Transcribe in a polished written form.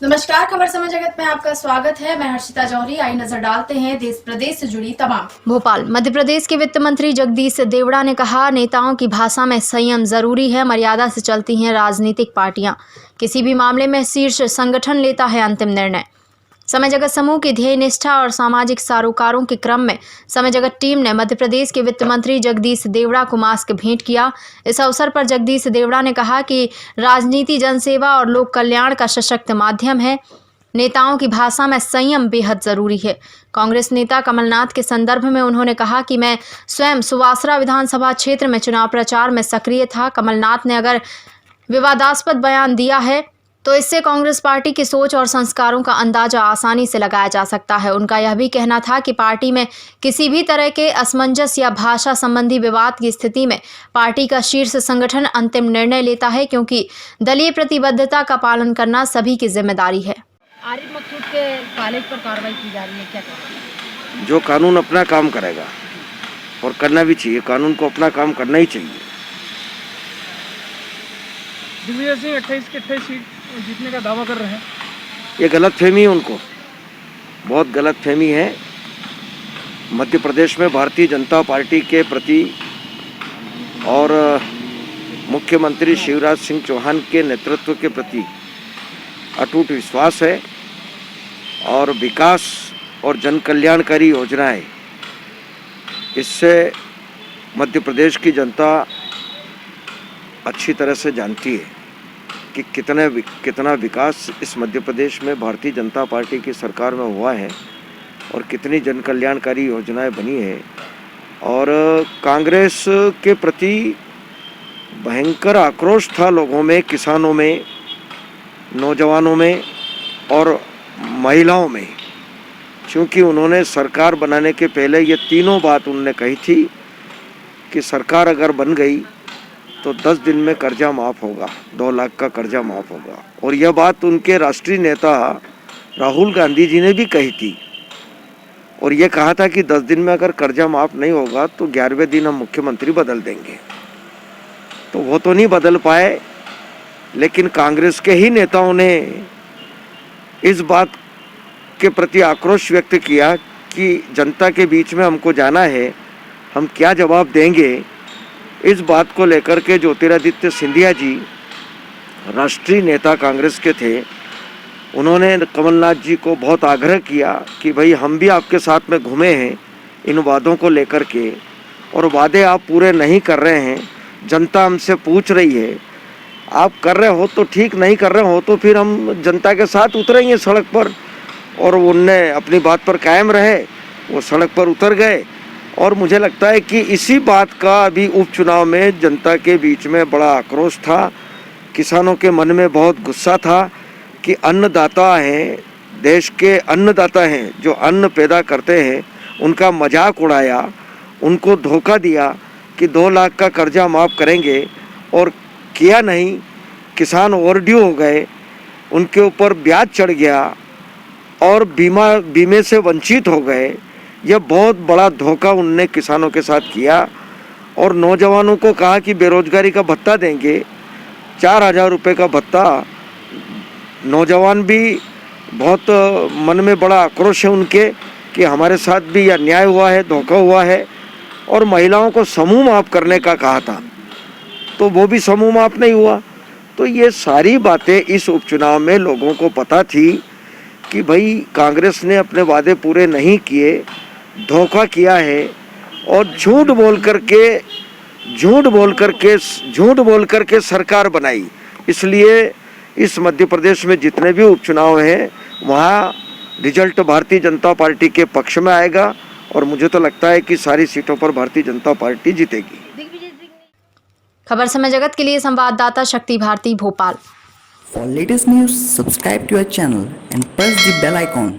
नमस्कार, खबर समय जगत में आपका स्वागत है। मैं हर्षिता जौहरी। आई नजर डालते हैं देश प्रदेश से जुड़ी तमाम। भोपाल मध्य प्रदेश के वित्त मंत्री जगदीश देवड़ा ने कहा, नेताओं की भाषा में संयम जरूरी है, मर्यादा से चलती हैं राजनीतिक पार्टियां। किसी भी मामले में शीर्ष संगठन लेता है अंतिम निर्णय। समय जगत समूह की ध्येय निष्ठा और सामाजिक सरोकारों के क्रम में समय जगत टीम ने मध्य प्रदेश के वित्त मंत्री जगदीश देवड़ा को मास्क भेंट किया। इस अवसर पर जगदीश देवड़ा ने कहा कि राजनीति जनसेवा और लोक कल्याण का सशक्त माध्यम है। नेताओं की भाषा में संयम बेहद जरूरी है। कांग्रेस नेता कमलनाथ के संदर्भ में उन्होंने कहा कि मैं स्वयं सुवासरा विधानसभा क्षेत्र में चुनाव प्रचार में सक्रिय था। कमलनाथ ने अगर विवादास्पद बयान दिया है तो इससे कांग्रेस पार्टी की सोच और संस्कारों का अंदाजा आसानी से लगाया जा सकता है। उनका यह भी कहना था कि पार्टी में किसी भी तरह के असमंजस या भाषा संबंधी विवाद की स्थिति में पार्टी का शीर्ष संगठन अंतिम निर्णय लेता है, क्योंकि दलीय प्रतिबद्धता का पालन करना सभी की जिम्मेदारी है। आरिफ मकसूद के कॉलेज पर कार्रवाई की जा रही है, क्या करेंगे? जो कानून अपना काम करेगा और करना भी चाहिए, कानून को अपना काम करना ही चाहिए। दिग्विजय सिंह 28 के 28 सीट जीतने का दावा कर रहे हैं। ये गलतफहमी है, उनको बहुत गलतफहमी है। मध्य प्रदेश में भारतीय जनता पार्टी के प्रति और मुख्यमंत्री शिवराज सिंह चौहान के नेतृत्व के प्रति अटूट विश्वास है और विकास और जन कल्याणकारी योजनाएं, इससे मध्य प्रदेश की जनता अच्छी तरह से जानती है कि कितना विकास इस मध्य प्रदेश में भारतीय जनता पार्टी की सरकार में हुआ है और कितनी जन कल्याणकारी योजनाएं बनी है। और कांग्रेस के प्रति भयंकर आक्रोश था लोगों में, किसानों में, नौजवानों में और महिलाओं में, क्योंकि उन्होंने सरकार बनाने के पहले ये तीनों बात उन्होंने कही थी कि सरकार अगर बन गई तो 10 दिन में कर्जा माफ़ होगा, 2 लाख का कर्जा माफ़ होगा। और यह बात उनके राष्ट्रीय नेता राहुल गांधी जी ने भी कही थी और ये कहा था कि 10 दिन में अगर कर्जा माफ़ नहीं होगा तो 11वें दिन हम मुख्यमंत्री बदल देंगे। तो वो तो नहीं बदल पाए, लेकिन कांग्रेस के ही नेताओं ने इस बात के प्रति आक्रोश व्यक्त किया कि जनता के बीच में हमको जाना है, हम क्या जवाब देंगे। इस बात को लेकर के ज्योतिरादित्य सिंधिया जी राष्ट्रीय नेता कांग्रेस के थे, उन्होंने कमलनाथ जी को बहुत आग्रह किया कि भाई हम भी आपके साथ में घूमे हैं इन वादों को लेकर के, और वादे आप पूरे नहीं कर रहे हैं, जनता हमसे पूछ रही है, आप कर रहे हो तो ठीक, नहीं कर रहे हो तो फिर हम जनता के साथ उतरेंगे सड़क पर। और उनने अपनी बात पर कायम रहे, वो सड़क पर उतर गए। और मुझे लगता है कि इसी बात का अभी उपचुनाव में जनता के बीच में बड़ा आक्रोश था, किसानों के मन में बहुत गुस्सा था कि अन्नदाता हैं, देश के अन्नदाता हैं जो अन्न पैदा करते हैं, उनका मजाक उड़ाया, उनको धोखा दिया कि 2 लाख का कर्जा माफ़ करेंगे और किया नहीं। किसान ओवरड्यू हो गए, उनके ऊपर ब्याज चढ़ गया और बीमे से वंचित हो गए। यह बहुत बड़ा धोखा उनने किसानों के साथ किया। और नौजवानों को कहा कि बेरोजगारी का भत्ता देंगे, 4000 रुपये का भत्ता। नौजवान भी बहुत मन में बड़ा आक्रोश है उनके कि हमारे साथ भी यह अन्याय हुआ है, धोखा हुआ है। और महिलाओं को समूह माफ़ करने का कहा था, तो वो भी समूह माफ़ नहीं हुआ। तो ये सारी बातें इस उपचुनाव में लोगों को पता थी कि भाई कांग्रेस ने अपने वादे पूरे नहीं किए, धोखा किया है और झूठ बोल करके सरकार बनाई। इसलिए इस मध्य प्रदेश में जितने भी उपचुनाव हैं वहाँ रिजल्ट भारतीय जनता पार्टी के पक्ष में आएगा और मुझे तो लगता है कि सारी सीटों पर भारतीय जनता पार्टी जीतेगी। खबर समय जगत के लिए संवाददाता शक्ति Bharti, Bhopal. For latest news, subscribe to our channel and press the bell icon.